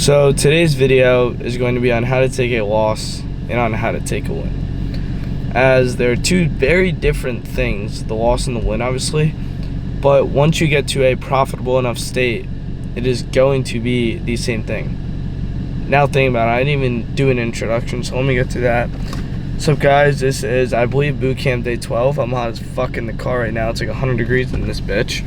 So today's video is going to be on how to take a loss and on how to take a win, as there are two very different things, the loss and the win obviously, but once you get to a profitable enough state, it is going to be the same thing. Now think about it, I didn't even do an introduction, so let me get to that. What's up guys, this is I believe Bootcamp day 12. I'm hot as fuck in the car right now. It's like 100 degrees in this bitch.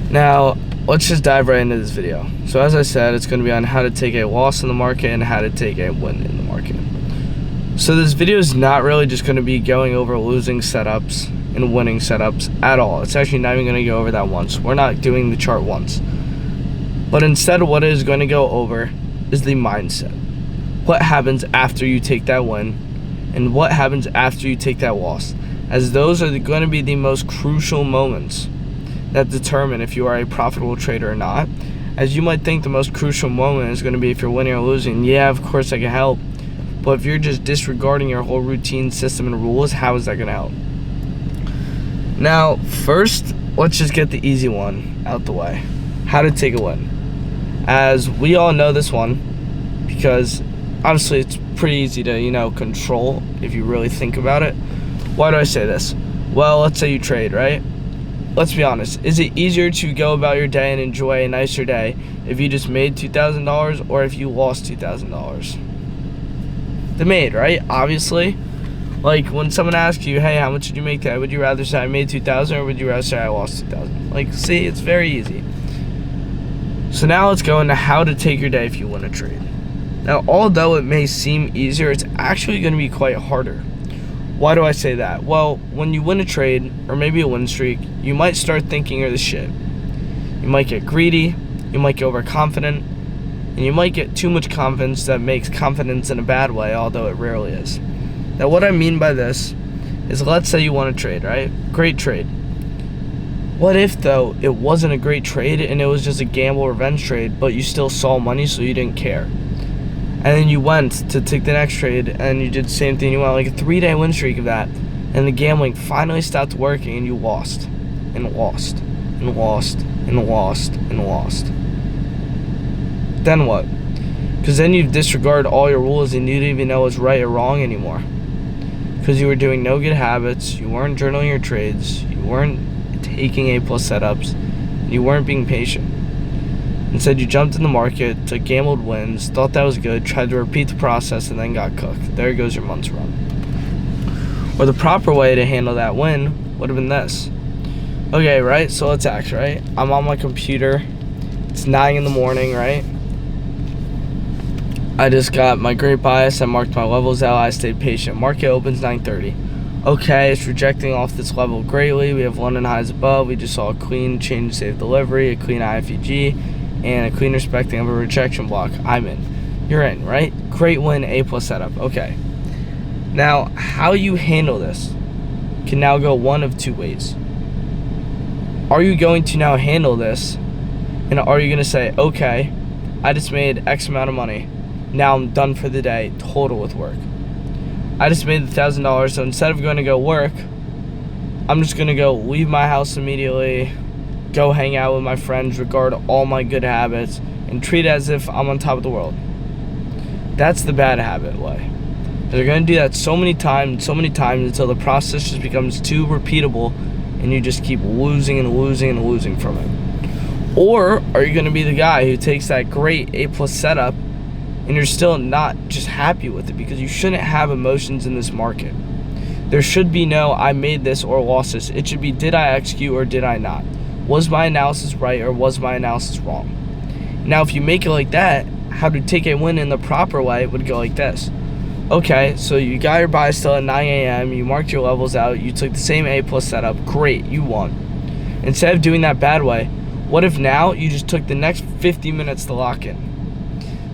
Now let's just dive right into this video. So as I said, it's going to be on how to take a loss in the market and how to take a win in the market. So this video is not really just going to be going over losing setups and winning setups at all. It's actually not even going to go over that once. We're not doing the chart once. But instead, what it is going to go over is the mindset. What happens after you take that win and what happens after you take that loss, as those are going to be the most crucial moments that determine if you are a profitable trader or not. As you might think the most crucial moment is going to be if you're winning or losing. Yeah, of course I can help, but if you're just disregarding your whole routine, system, and rules, how is that going to help? Now, first, let's just get the easy one out the way. How to take a win. As we all know this one, because honestly it's pretty easy to, control if you really think about it. Why do I say this? Well, let's say you trade, right? Let's be honest, is it easier to go about your day and enjoy a nicer day if you just made $2,000 or if you lost $2,000? The made, right? Obviously. Like when someone asks you, hey, how much did you make today? Would you rather say I made $2,000 or would you rather say I lost $2,000? Like, see, it's very easy. So now let's go into how to take your day if you want to trade. Now, although it may seem easier, it's actually going to be quite harder. Why do I say that? Well, when you win a trade, or maybe a win streak, you might start thinking you're the shit. You might get greedy, you might get overconfident, and you might get too much confidence that makes confidence in a bad way, although it rarely is. Now, what I mean by this is, let's say you want to trade, right? Great trade. What if, though, it wasn't a great trade and it was just a gamble revenge trade, but you still saw money so you didn't care? And then you went to take the next trade and you did the same thing. You went like a 3-day win streak of that, and the gambling finally stopped working and you lost and lost and lost and lost and lost. Then what? Because then you disregard all your rules and you didn't even know what's right or wrong anymore. Because you were doing no good habits, you weren't journaling your trades, you weren't taking A+ setups, and you weren't being patient. Instead, you jumped in the market, took gambled wins, thought that was good, tried to repeat the process, and then got cooked. There goes your month's run. Or the proper way to handle that win would have been this. Okay, right? So let's act, right? I'm on my computer. It's 9 in the morning, right? I just got my great bias. I marked my levels out. I stayed patient. Market opens 9:30. Okay, it's rejecting off this level greatly. We have London highs above. We just saw a clean change save delivery, a clean IFEG, and a clean respecting of a rejection block. I'm in. You're in, right? Great win, A+ setup. Okay. Now, how you handle this can now go one of two ways. Are you going to now handle this, and are you going to say, okay, I just made X amount of money. Now I'm done for the day, total with work. I just made $1,000, so instead of going to go work, I'm just going to go leave my house immediately, go hang out with my friends, regard all my good habits, and treat it as if I'm on top of the world. That's the bad habit way. They're going to do that so many times until the process just becomes too repeatable and you just keep losing and losing and losing from it. Or are you going to be the guy who takes that great A+ setup and you're still not just happy with it? Because you shouldn't have emotions in this market. There should be no I made this or lost this. It should be, did I execute or did I not? Was my analysis right or was my analysis wrong? Now, if you make it like that, how to take a win in the proper way would go like this. Okay, so you got your buy still at 9 a.m., you marked your levels out, you took the same A+ setup, great, you won. Instead of doing that bad way, what if now you just took the next 50 minutes to lock in?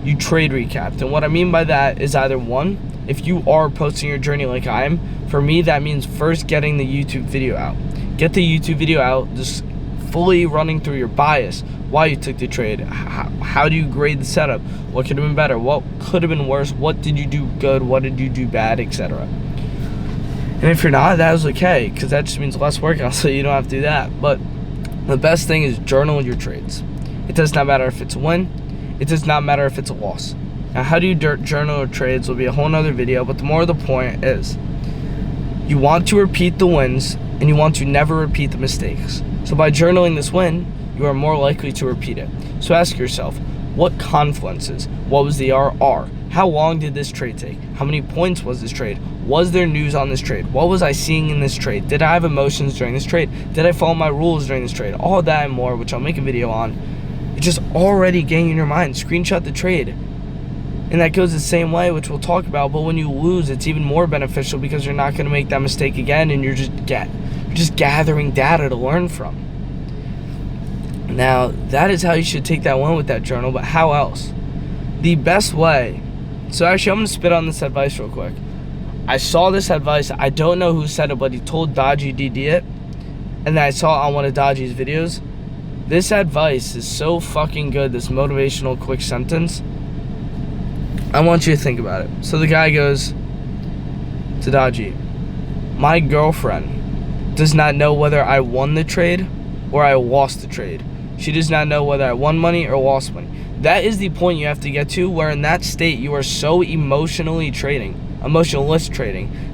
You trade recapped, and what I mean by that is either one, if you are posting your journey like I am, for me that means first getting the YouTube video out. Get the YouTube video out, just fully running through your bias, why you took the trade, how do you grade the setup, what could have been better, what could have been worse, what did you do good, what did you do bad, etc. And if you're not, that is okay, because that just means less work, so you don't have to do that. But the best thing is journal your trades. It does not matter if it's a win. It does not matter if it's a loss. Now, how do you journal your trades will be a whole nother video, but the more the point is, you want to repeat the wins and you want to never repeat the mistakes. So by journaling this win, you are more likely to repeat it. So ask yourself, what confluences? What was the RR? How long did this trade take? How many points was this trade? Was there news on this trade? What was I seeing in this trade? Did I have emotions during this trade? Did I follow my rules during this trade? All of that and more, which I'll make a video on. It's just already getting in your mind. Screenshot the trade. And that goes the same way, which we'll talk about, but when you lose, it's even more beneficial because you're not going to make that mistake again, and you're just gathering data to learn from. Now, that is how you should take that one with that journal, but how else? The best way, so actually I'm going to spit on this advice real quick. I saw this advice, I don't know who said it, but he told Dodgy DD it, and then I saw it on one of Dodgy's videos. This advice is so fucking good, this motivational quick sentence. I want you to think about it. So the guy goes to Dodgy, my girlfriend does not know whether I won the trade or I lost the trade. She does not know whether I won money or lost money. That is the point you have to get to, where in that state you are so emotionalist trading,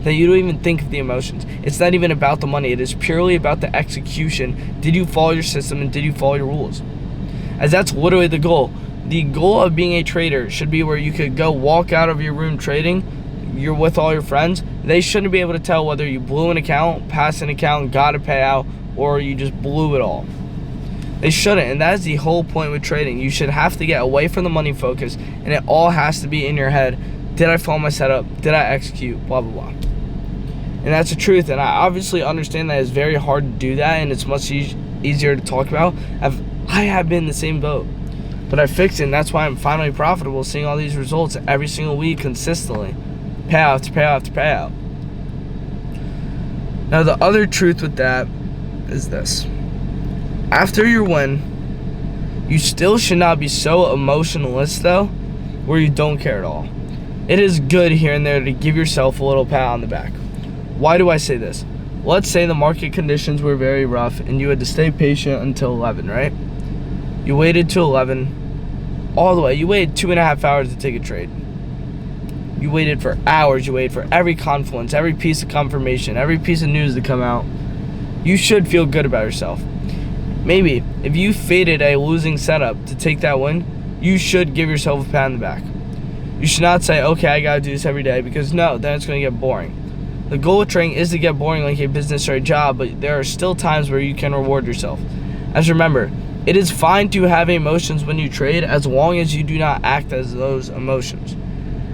that you don't even think of the emotions. It's not even about the money. It is purely about the execution. Did you follow your system and did you follow your rules? As that's literally the goal. The goal of being a trader should be where you could go walk out of your room trading, you're with all your friends, they shouldn't be able to tell whether you blew an account, passed an account, got a payout, or you just blew it all. They shouldn't, and that is the whole point with trading. You should have to get away from the money focus, and it all has to be in your head. Did I follow my setup? Did I execute? Blah, blah, blah. And that's the truth, and I obviously understand that it's very hard to do that, and it's much easier to talk about. I have been in the same boat, but I fixed it, and that's why I'm finally profitable, seeing all these results every single week consistently. Payout after payout after payout. Now, the other truth with that is this. After your win, you still should not be so emotionalist, though, where you don't care at all. It is good here and there to give yourself a little pat on the back. Why do I say this? Let's say the market conditions were very rough and you had to stay patient until 11, right? You waited till 11, all the way. You waited 2.5 hours to take a trade. You waited for hours. You waited for every confluence, every piece of confirmation, every piece of news to come out. You should feel good about yourself. Maybe if you faded a losing setup to take that win, you should give yourself a pat on the back. You should not say, okay, I gotta do this every day, because no, then it's gonna get boring. The goal of trading is to get boring like a business or a job, but there are still times where you can reward yourself. As remember, it is fine to have emotions when you trade as long as you do not act as those emotions.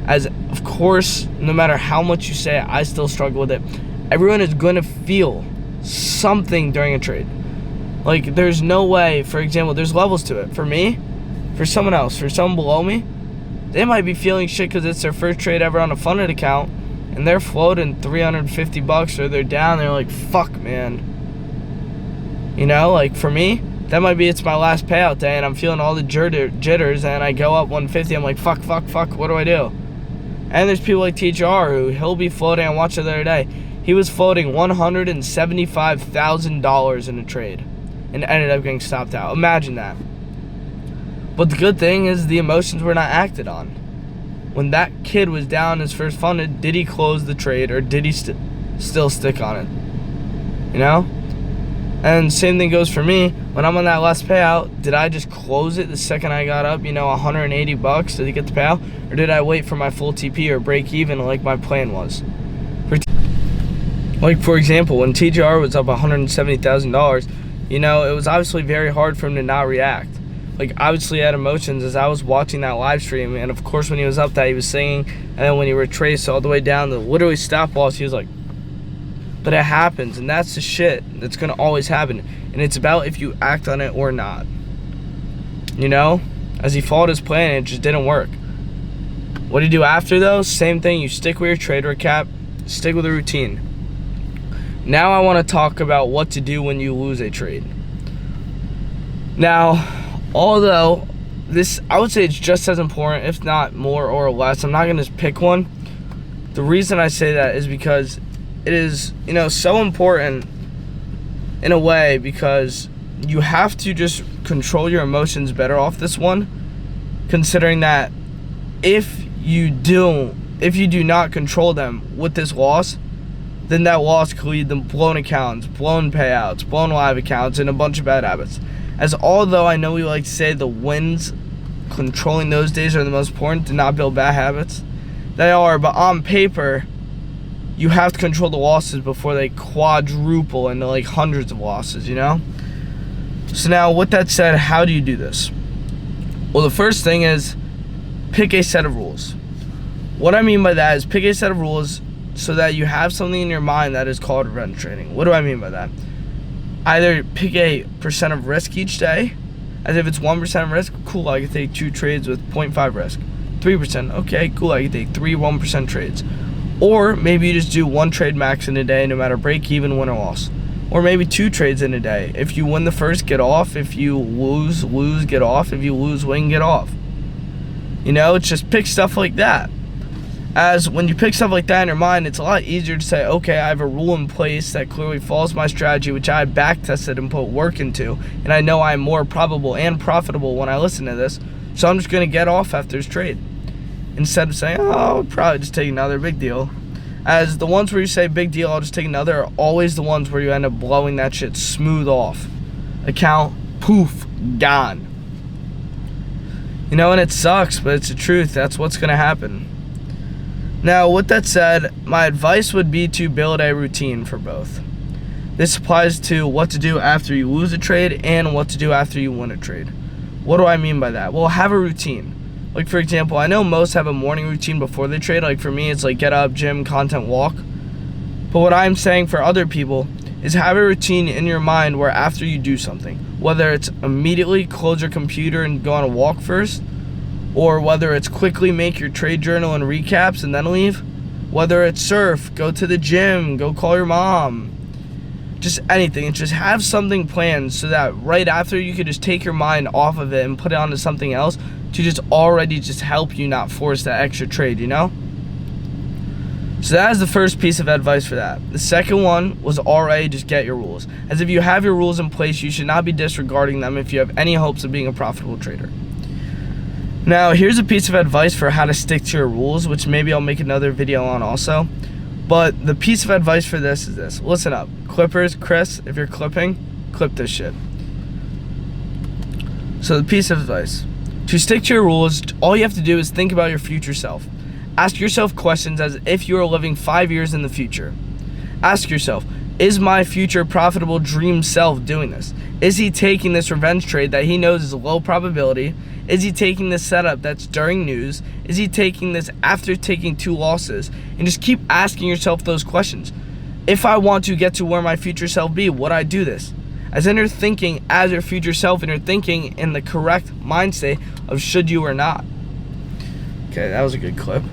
As of course, no matter how much you say it, I still struggle with it. Everyone is gonna feel something during a trade. Like, there's no way, for example, there's levels to it. For me, for someone else, for someone below me, they might be feeling shit because it's their first trade ever on a funded account, and they're floating $350, or they're down, they're like, fuck, man. You know, like, for me, that might be it's my last payout day, and I'm feeling all the jitters, and I go up 150, I'm like, fuck, what do I do? And there's people like TGR who he'll be floating. I watched it the other day. He was floating $175,000 in a trade and ended up getting stopped out. Imagine that. But the good thing is the emotions were not acted on. When that kid was down his first funded, did he close the trade or did he still stick on it? You know? And same thing goes for me. When I'm on that last payout, did I just close it the second I got up, $180 to get the payout? Or did I wait for my full TP or break even like my plan was? Like, for example, when TGR was up $170,000, it was obviously very hard for him to not react. Like, obviously, he had emotions as I was watching that live stream. And, of course, when he was up that, he was singing. And then when he retraced all the way down to literally stop loss, he was like, but it happens. And that's the shit that's going to always happen. And it's about if you act on it or not. As he followed his plan, it just didn't work. What do you do after, though? Same thing. You stick with your trade recap. Stick with the routine. Now I want to talk about what to do when you lose a trade. Now, although this, I would say it's just as important, if not more or less. I'm not going to pick one. The reason I say that is because it is, so important in a way, because you have to just control your emotions better off this one, considering that if you do not control them with this loss, then that loss could lead them blown accounts, blown payouts, blown live accounts, and a bunch of bad habits. As although I know we like to say the wins, controlling those days are the most important to not build bad habits, they are, but on paper, you have to control the losses before they quadruple into like hundreds of losses, you know? So now, with that said, how do you do this? Well, the first thing is pick a set of rules. What I mean by that is pick a set of rules so that you have something in your mind that is called revenge trading. What do I mean by that? Either pick a percent of risk each day, as if it's 1% risk, cool, I can take 2 trades with 0.5 risk. 3%, okay, cool, I can take 3 1% trades. Or maybe you just do 1 trade max in a day, no matter break even, win or loss. Or maybe 2 trades in a day. If you win the first, get off. If you lose, get off. If you lose, win, get off. You know, it's just pick stuff like that. As when you pick stuff like that in your mind, it's a lot easier to say, okay, I have a rule in place that clearly follows my strategy, which I back tested and put work into, and I know I'm more probable and profitable when I listen to this, so I'm just going to get off after this trade. Instead of saying, oh, I'll probably just take another, big deal. As the ones where you say big deal, I'll just take another, are always the ones where you end up blowing that shit smooth off. Account, poof, gone. You know, and it sucks, but it's the truth. That's what's going to happen. Now, with that said, my advice would be to build a routine for both. This applies to what to do after you lose a trade and what to do after you win a trade. What do I mean by that? Well, have a routine. Like, for example, I know most have a morning routine before they trade. Like, for me, it's like get up, gym, content, walk. But what I'm saying for other people is have a routine in your mind where after you do something, whether it's immediately close your computer and go on a walk first, or whether it's quickly make your trade journal and recaps and then leave, whether it's surf, go to the gym, go call your mom, just anything, and just have something planned so that right after you could just take your mind off of it and put it onto something else to just already just help you not force that extra trade, you know? So that is the first piece of advice for that. The second one was already just get your rules. As if you have your rules in place, you should not be disregarding them if you have any hopes of being a profitable trader. Now, here's a piece of advice for how to stick to your rules, which maybe I'll make another video on also. But the piece of advice for this is this. Listen up. Clippers, Chris, if you're clipping, clip this shit. So the piece of advice. To stick to your rules, all you have to do is think about your future self. Ask yourself questions as if you are living 5 years in the future. Ask yourself, is my future profitable dream self doing this? Is he taking this revenge trade that he knows is low probability? Is he taking this setup that's during news? Is he taking this after taking 2 losses? And just keep asking yourself those questions. If I want to get to where my future self be, would I do this? As in you're thinking as your future self and you're thinking in the correct mind state of should you or not. Okay, that was a good clip.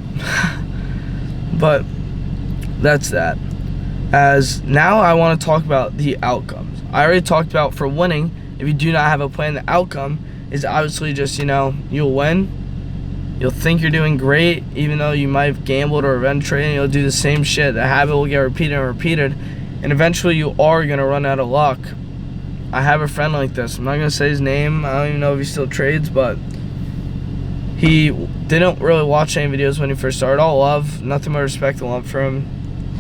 But that's that. As now I want to talk about the outcomes. I already talked about for winning, if you do not have a plan, the outcome is obviously just, you know, you'll win. You'll think you're doing great, even though you might have gambled or revenge trading. You'll do the same shit. The habit will get repeated and repeated, and eventually you are going to run out of luck. I have a friend like this. I'm not going to say his name. I don't even know if he still trades, but he didn't really watch any videos when he first started. All love, nothing but respect and love for him.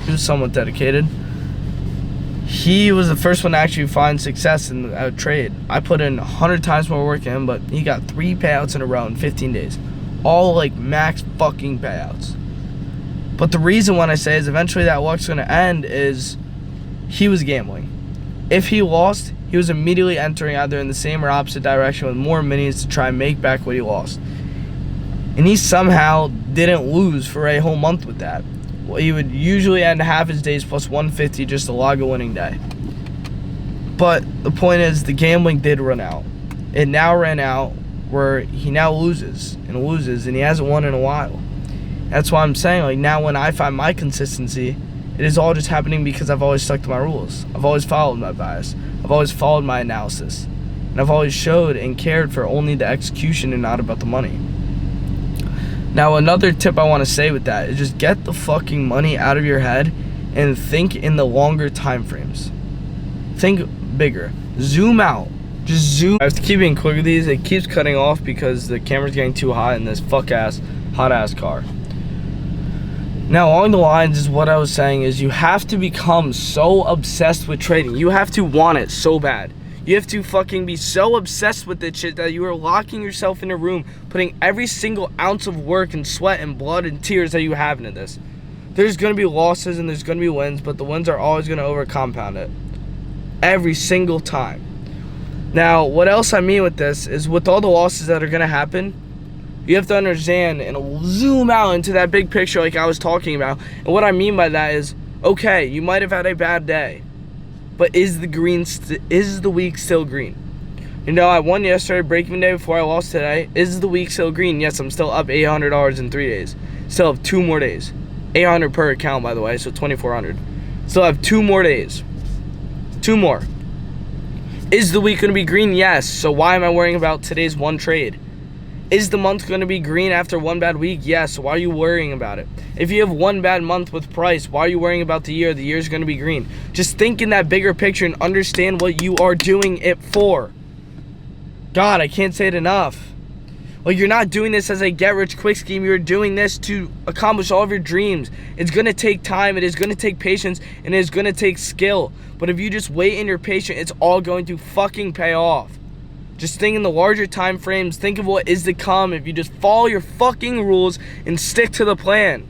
He was somewhat dedicated. He was the first one to actually find success in a trade. I put in 100 times more work in him, but he got 3 payouts in a row in 15 days. All like max fucking payouts. But the reason when I say is eventually that luck's going to end is he was gambling. If he lost, he was immediately entering either in the same or opposite direction with more minis to try and make back what he lost. And he somehow didn't lose for a whole month with that. Well, he would usually end half his days plus 150 just to log a winning day. But the point is, the gambling did run out. It now ran out where he now loses, and he hasn't won in a while. That's why I'm saying, like, now when I find my consistency, it is all just happening because I've always stuck to my rules. I've always followed my bias. I've always followed my analysis. And I've always showed and cared for only the execution and not about the money. Now, another tip I want to say with that is just get the fucking money out of your head and think in the longer time frames. Think bigger. Zoom out. Just zoom. I have to keep being quick with these. It keeps cutting off because the camera's getting too hot in this hot ass car. Now, along the lines is what I was saying is you have to become so obsessed with trading. You have to want it so bad. You have to fucking be so obsessed with this shit that you are locking yourself in a room, putting every single ounce of work and sweat and blood and tears that you have into this. There's going to be losses and there's going to be wins, but the wins are always going to over-compound it. Every single time. Now, what else I mean with this is with all the losses that are going to happen, you have to understand and zoom out into that big picture like I was talking about. And what I mean by that is, okay, you might have had a bad day, but is the week still green? You know, I won yesterday, break-even day before I lost today. Is the week still green? Yes, I'm still up $800 in 3 days. Still have 2 more days. 800 per account, by the way, so 2,400. Still have 2 more days. 2 more. Is the week going to be green? Yes. So why am I worrying about today's one trade? Is the month going to be green after one bad week? Yes. So why are you worrying about it? If you have one bad month with price, why are you worrying about the year? The year's going to be green. Just think in that bigger picture and understand what you are doing it for. God, I can't say it enough. Like, you're not doing this as a get-rich-quick scheme. You're doing this to accomplish all of your dreams. It's going to take time. It is going to take patience. And it is going to take skill. But if you just wait and you're patient, it's all going to fucking pay off. Just think in the larger time frames. Think of what is to come if you just follow your fucking rules and stick to the plan.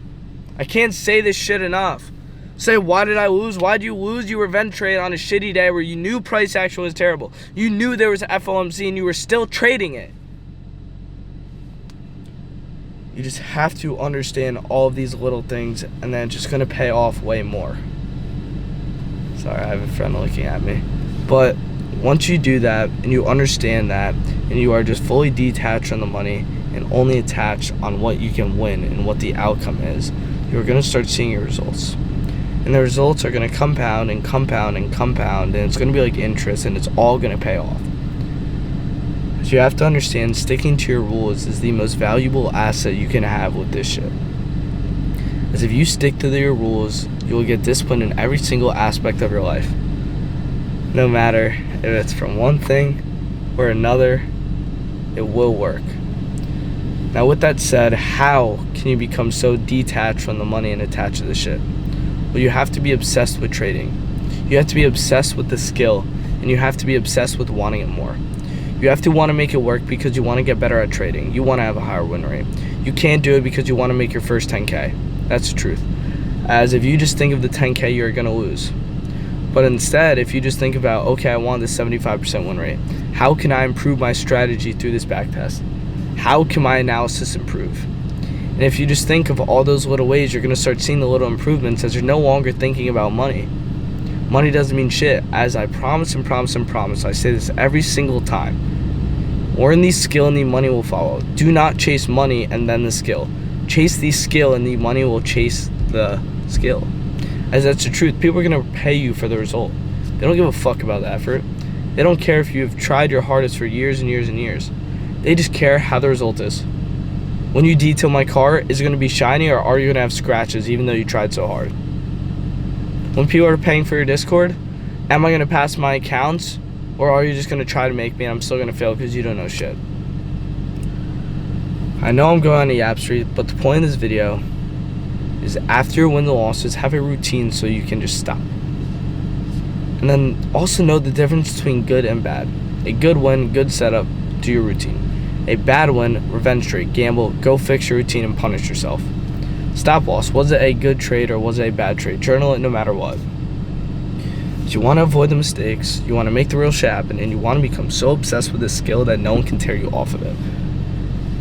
I can't say this shit enough. Say, why did I lose? Why did you lose? You revenge trade on a shitty day where you knew price action was terrible. You knew there was an FOMC and you were still trading it. You just have to understand all of these little things, and then it's just going to pay off way more. Sorry, I have a friend looking at me. But once you do that, and you understand that, and you are just fully detached from the money, and only attached on what you can win and what the outcome is, you're going to start seeing your results. And the results are going to compound and compound and compound, and it's going to be like interest, and it's all going to pay off. So you have to understand sticking to your rules is the most valuable asset you can have with this shit. As if you stick to your rules, you will get disciplined in every single aspect of your life. No matter if it's from one thing or another, it will work. Now with that said, how can you become so detached from the money and attached to the shit? Well, you have to be obsessed with trading. You have to be obsessed with the skill, and you have to be obsessed with wanting it more. You have to want to make it work because you want to get better at trading. You want to have a higher win rate. You can't do it because you want to make your first 10K. That's the truth. As if you just think of the 10K, you're going to lose. But instead, if you just think about, okay, I want this 75% win rate. How can I improve my strategy through this back test? How can my analysis improve? And if you just think of all those little ways, you're going to start seeing the little improvements as you're no longer thinking about money. Money doesn't mean shit. As I promise and promise and promise, I say this every single time. Learn the skill and the money will follow. Do not chase money and then the skill. Chase the skill and the money will chase the skill. As that's the truth. People are going to pay you for the result. They don't give a fuck about the effort. They don't care if you've tried your hardest for years and years and years. They just care how the result is. When you detail my car, is it going to be shiny or are you going to have scratches even though you tried so hard? When people are paying for your Discord, am I going to pass my accounts? Or are you just going to try to make me and I'm still going to fail because you don't know shit? I know I'm going on a yap street, but the point of this video is after you win the losses, have a routine so you can just stop. And then also know the difference between good and bad. A good win, good setup, do your routine. A bad win, revenge trade, gamble, go fix your routine and punish yourself. Stop loss, was it a good trade or was it a bad trade? Journal it no matter what. You want to avoid the mistakes, you want to make the real shit happen, and you want to become so obsessed with this skill that no one can tear you off of it.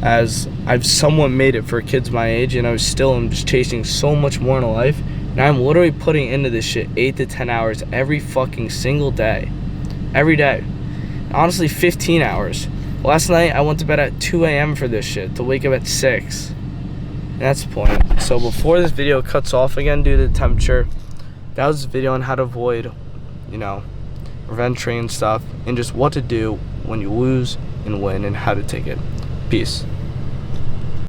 As I've somewhat made it for kids my age, and I was still am just chasing so much more in life, and I'm literally putting into this shit 8 to 10 hours every fucking single day. Every day. Honestly, 15 hours. Last night, I went to bed at 2 a.m. for this shit, to wake up at 6. And that's the point. So before this video cuts off again due to the temperature, that was a video on how to avoid revenge trading stuff and just what to do when you lose and win and how to take it. Peace.